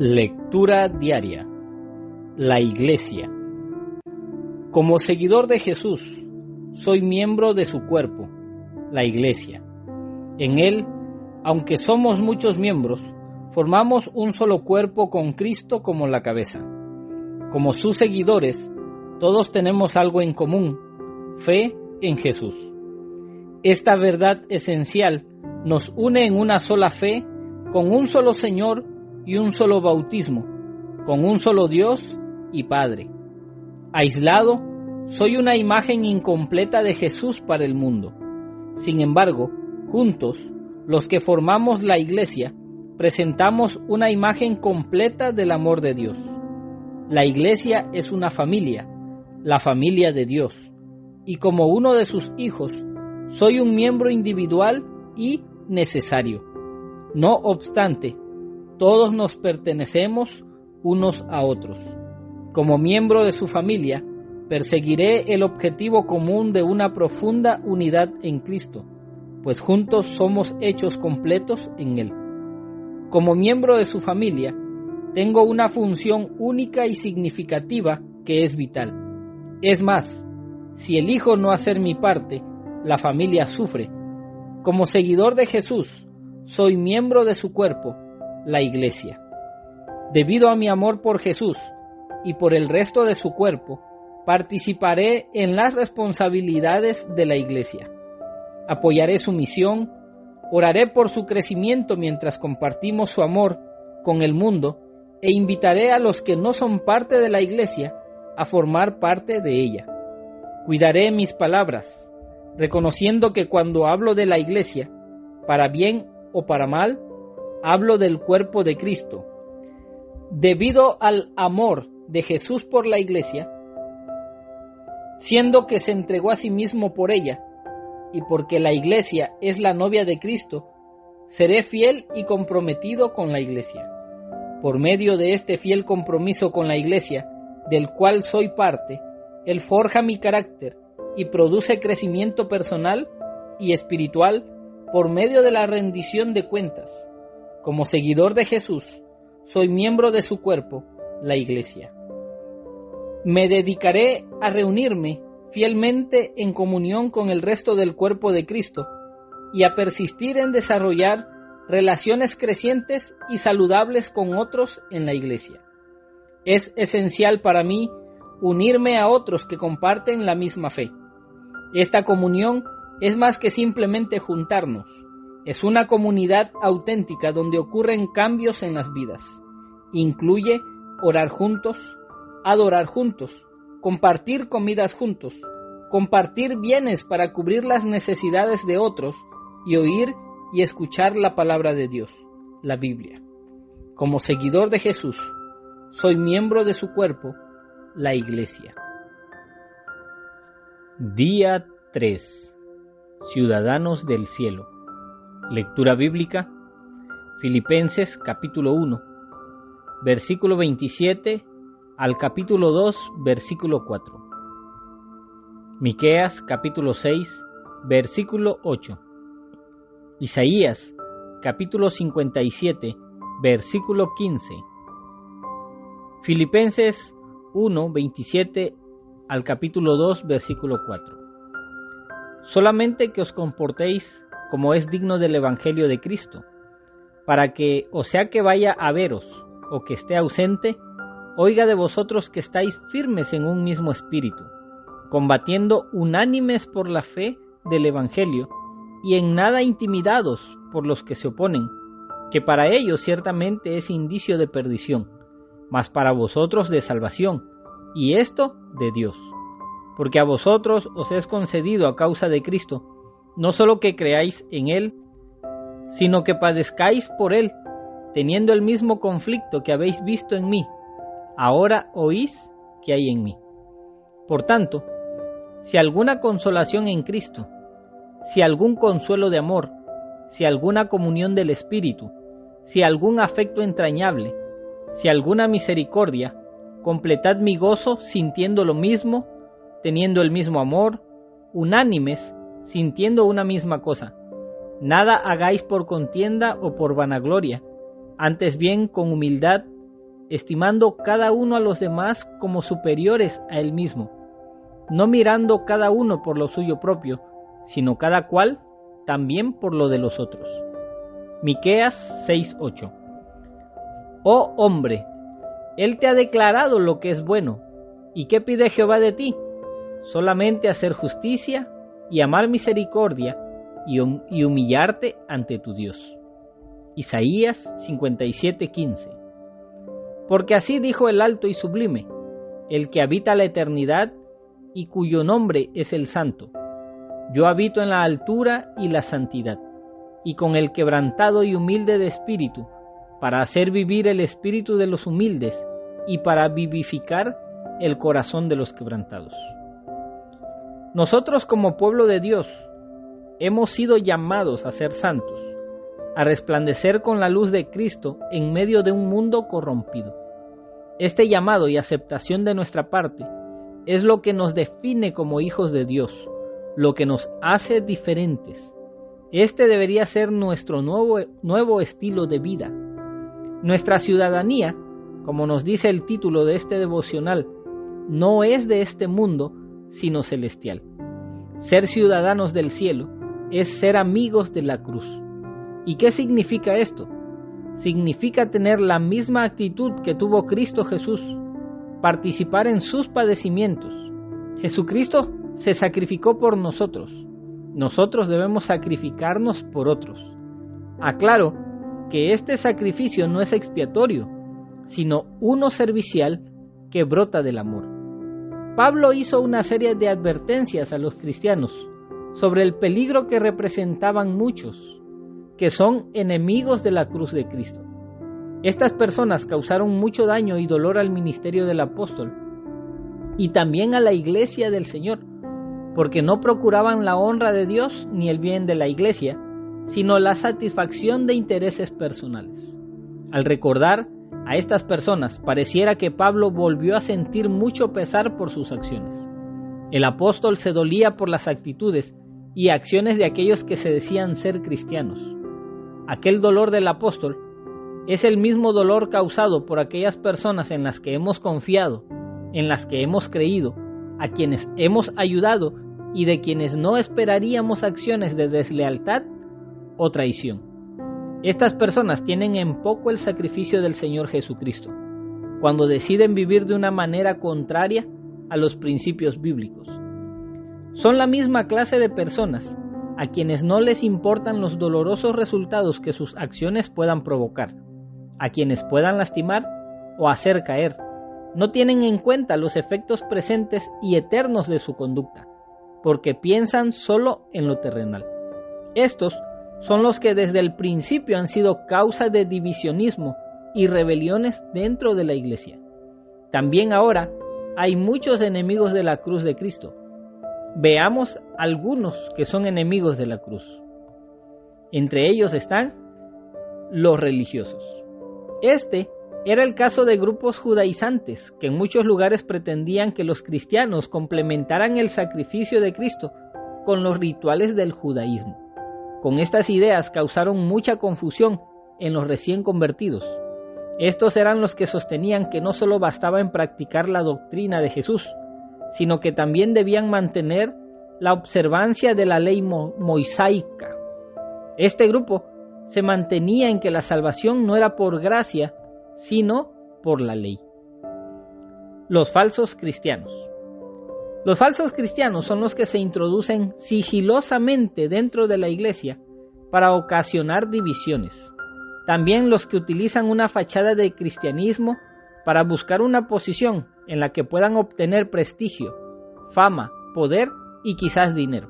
Lectura diaria. La Iglesia. Como seguidor de Jesús, soy miembro de su cuerpo, la Iglesia. En él, aunque somos muchos miembros, formamos un solo cuerpo con Cristo como la cabeza. Como sus seguidores, todos tenemos algo en común: fe en Jesús. Esta verdad esencial nos une en una sola fe, con un solo Señor y un solo bautismo, con un solo Dios y Padre. Aislado, soy una imagen incompleta de Jesús para el mundo. Sin embargo, juntos, los que formamos la Iglesia, presentamos una imagen completa del amor de Dios. La Iglesia es una familia, la familia de Dios, y como uno de sus hijos, soy un miembro individual y necesario. No obstante, todos nos pertenecemos unos a otros. Como miembro de su familia, perseguiré el objetivo común de una profunda unidad en Cristo, pues juntos somos hechos completos en Él. Como miembro de su familia, tengo una función única y significativa que es vital. Es más, si elijo no hacer mi parte, la familia sufre. Como seguidor de Jesús, soy miembro de su cuerpo, la Iglesia. Debido a mi amor por Jesús y por el resto de su cuerpo, participaré en las responsabilidades de la Iglesia. Apoyaré su misión, oraré por su crecimiento mientras compartimos su amor con el mundo e invitaré a los que no son parte de la Iglesia a formar parte de ella. Cuidaré mis palabras, reconociendo que cuando hablo de la Iglesia, para bien o para mal, hablo del cuerpo de Cristo. Debido al amor de Jesús por la Iglesia, siendo que se entregó a sí mismo por ella, y porque la Iglesia es la novia de Cristo, seré fiel y comprometido con la Iglesia. Por medio de este fiel compromiso con la Iglesia, del cual soy parte, Él forja mi carácter y produce crecimiento personal y espiritual por medio de la rendición de cuentas. Como seguidor de Jesús, soy miembro de su cuerpo, la Iglesia. Me dedicaré a reunirme fielmente en comunión con el resto del cuerpo de Cristo y a persistir en desarrollar relaciones crecientes y saludables con otros en la Iglesia. Es esencial para mí unirme a otros que comparten la misma fe. Esta comunión es más que simplemente juntarnos. Es una comunidad auténtica donde ocurren cambios en las vidas. Incluye orar juntos, adorar juntos, compartir comidas juntos, compartir bienes para cubrir las necesidades de otros y oír y escuchar la palabra de Dios, la Biblia. Como seguidor de Jesús, soy miembro de su cuerpo, la Iglesia. Día 3. Ciudadanos del cielo. Lectura bíblica, Filipenses capítulo 1, versículo 27 al capítulo 2, versículo 4. Miqueas capítulo 6, versículo 8. Isaías capítulo 57, versículo 15. Filipenses 1, 27 al capítulo 2, versículo 4. Solamente que os comportéis como es digno del Evangelio de Cristo, para que, o sea que vaya a veros, o que esté ausente, oiga de vosotros que estáis firmes en un mismo espíritu, combatiendo unánimes por la fe del Evangelio, y en nada intimidados por los que se oponen, que para ellos ciertamente es indicio de perdición, mas para vosotros de salvación, y esto de Dios. Porque a vosotros os es concedido a causa de Cristo, no solo que creáis en Él, sino que padezcáis por Él, teniendo el mismo conflicto que habéis visto en mí, ahora oís que hay en mí. Por tanto, si alguna consolación en Cristo, si algún consuelo de amor, si alguna comunión del Espíritu, si algún afecto entrañable, si alguna misericordia, completad mi gozo sintiendo lo mismo, teniendo el mismo amor, unánimes, sintiendo una misma cosa. Nada hagáis por contienda o por vanagloria, antes bien con humildad estimando cada uno a los demás como superiores a él mismo, no mirando cada uno por lo suyo propio, sino cada cual también por lo de los otros. Miqueas 6:8. Oh hombre, Él te ha declarado lo que es bueno. ¿Y qué pide Jehová de ti? Solamente hacer justicia y amar misericordia y humillarte ante tu Dios. Isaías 57:15. Porque así dijo el alto y sublime, el que habita la eternidad y cuyo nombre es el Santo. Yo habito en la altura y la santidad, y con el quebrantado y humilde de espíritu, para hacer vivir el espíritu de los humildes y para vivificar el corazón de los quebrantados. Nosotros como pueblo de Dios hemos sido llamados a ser santos, a resplandecer con la luz de Cristo en medio de un mundo corrompido. Este llamado y aceptación de nuestra parte es lo que nos define como hijos de Dios, lo que nos hace diferentes. Este debería ser nuestro nuevo estilo de vida. Nuestra ciudadanía, como nos dice el título de este devocional, no es de este mundo, sino celestial. Ser ciudadanos del cielo es ser amigos de la cruz. ¿Y qué significa esto? Significa tener la misma actitud que tuvo Cristo Jesús, participar en sus padecimientos. Jesucristo se sacrificó por nosotros. Nosotros debemos sacrificarnos por otros. Aclaro que este sacrificio no es expiatorio, sino uno servicial que brota del amor. Pablo hizo una serie de advertencias a los cristianos sobre el peligro que representaban muchos, que son enemigos de la cruz de Cristo. Estas personas causaron mucho daño y dolor al ministerio del apóstol y también a la iglesia del Señor, porque no procuraban la honra de Dios ni el bien de la iglesia, sino la satisfacción de intereses personales. Al recordar a estas personas, pareciera que Pablo volvió a sentir mucho pesar por sus acciones. El apóstol se dolía por las actitudes y acciones de aquellos que se decían ser cristianos. Aquel dolor del apóstol es el mismo dolor causado por aquellas personas en las que hemos confiado, en las que hemos creído, a quienes hemos ayudado y de quienes no esperaríamos acciones de deslealtad o traición. Estas personas tienen en poco el sacrificio del Señor Jesucristo, cuando deciden vivir de una manera contraria a los principios bíblicos. Son la misma clase de personas a quienes no les importan los dolorosos resultados que sus acciones puedan provocar, a quienes puedan lastimar o hacer caer. No tienen en cuenta los efectos presentes y eternos de su conducta, porque piensan solo en lo terrenal. Estos son los que desde el principio han sido causa de divisionismo y rebeliones dentro de la iglesia. También ahora hay muchos enemigos de la cruz de Cristo. Veamos algunos que son enemigos de la cruz. Entre ellos están los religiosos. Este era el caso de grupos judaizantes que en muchos lugares pretendían que los cristianos complementaran el sacrificio de Cristo con los rituales del judaísmo. Con estas ideas causaron mucha confusión en los recién convertidos. Estos eran los que sostenían que no solo bastaba en practicar la doctrina de Jesús, sino que también debían mantener la observancia de la ley mosaica. Este grupo se mantenía en que la salvación no era por gracia, sino por la ley. Los falsos cristianos. Los falsos cristianos son los que se introducen sigilosamente dentro de la iglesia para ocasionar divisiones. También los que utilizan una fachada de cristianismo para buscar una posición en la que puedan obtener prestigio, fama, poder y quizás dinero.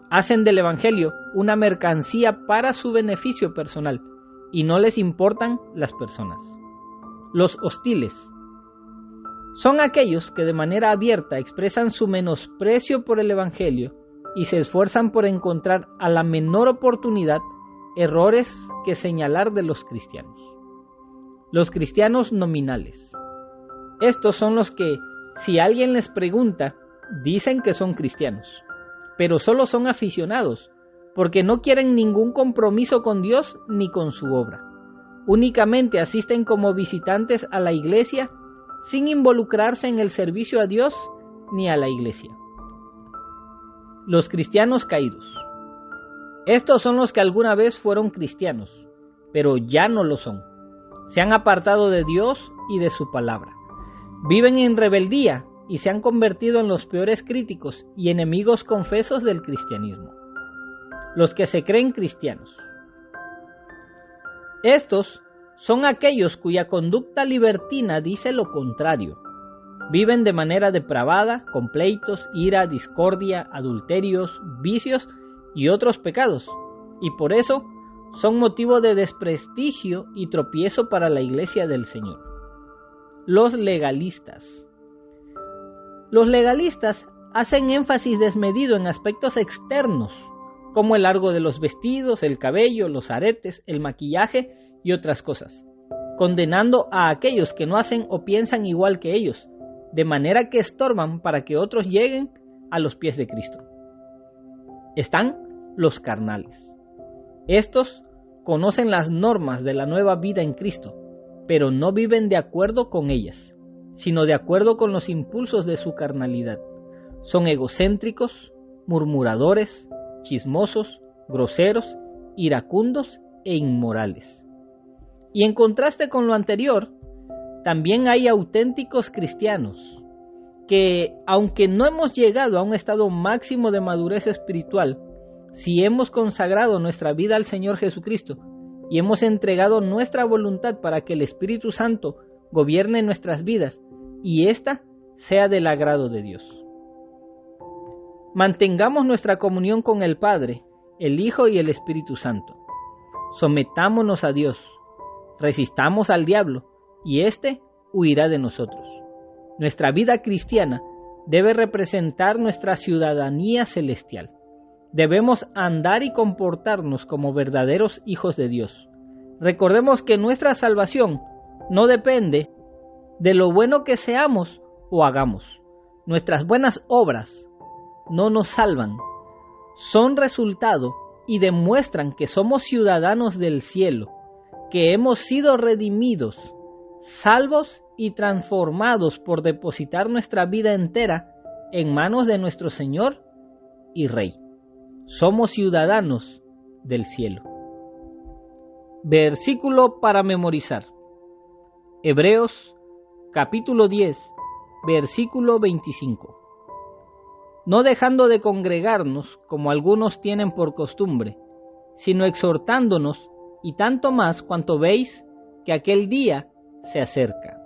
Hacen del evangelio una mercancía para su beneficio personal y no les importan las personas. Los hostiles son aquellos que de manera abierta expresan su menosprecio por el evangelio y se esfuerzan por encontrar a la menor oportunidad errores que señalar de los cristianos. Los cristianos nominales. Estos son los que, si alguien les pregunta, dicen que son cristianos, pero solo son aficionados, porque no quieren ningún compromiso con Dios ni con su obra. únicamente asisten como visitantes a la iglesia sin involucrarse en el servicio a Dios ni a la iglesia. Los cristianos caídos. Estos son los que alguna vez fueron cristianos, pero ya no lo son. Se han apartado de Dios y de su palabra. Viven en rebeldía y se han convertido en los peores críticos y enemigos confesos del cristianismo. Los que se creen cristianos. Estos son aquellos cuya conducta libertina dice lo contrario. Viven de manera depravada, con pleitos, ira, discordia, adulterios, vicios y otros pecados, y por eso son motivo de desprestigio y tropiezo para la iglesia del Señor. Los legalistas. Los legalistas hacen énfasis desmedido en aspectos externos, como el largo de los vestidos, el cabello, los aretes, el maquillaje y otras cosas, condenando a aquellos que no hacen o piensan igual que ellos, de manera que estorban para que otros lleguen a los pies de Cristo. Están los carnales. Estos conocen las normas de la nueva vida en Cristo, pero no viven de acuerdo con ellas, sino de acuerdo con los impulsos de su carnalidad. Son egocéntricos, murmuradores, chismosos, groseros, iracundos e inmorales. Y en contraste con lo anterior, también hay auténticos cristianos que, aunque no hemos llegado a un estado máximo de madurez espiritual, si hemos consagrado nuestra vida al Señor Jesucristo y hemos entregado nuestra voluntad para que el Espíritu Santo gobierne nuestras vidas y ésta sea del agrado de Dios. Mantengamos nuestra comunión con el Padre, el Hijo y el Espíritu Santo. Sometámonos a Dios, resistamos al diablo y éste huirá de nosotros. Nuestra vida cristiana debe representar nuestra ciudadanía celestial. Debemos andar y comportarnos como verdaderos hijos de Dios. Recordemos que nuestra salvación no depende de lo bueno que seamos o hagamos. Nuestras buenas obras no nos salvan. Son resultado y demuestran que somos ciudadanos del cielo, que hemos sido redimidos, salvos y transformados por depositar nuestra vida entera en manos de nuestro Señor y Rey. Somos ciudadanos del cielo. Versículo para memorizar. Hebreos capítulo 10, versículo 25. No dejando de congregarnos como algunos tienen por costumbre, sino exhortándonos, y tanto más cuanto veis que aquel día se acerca.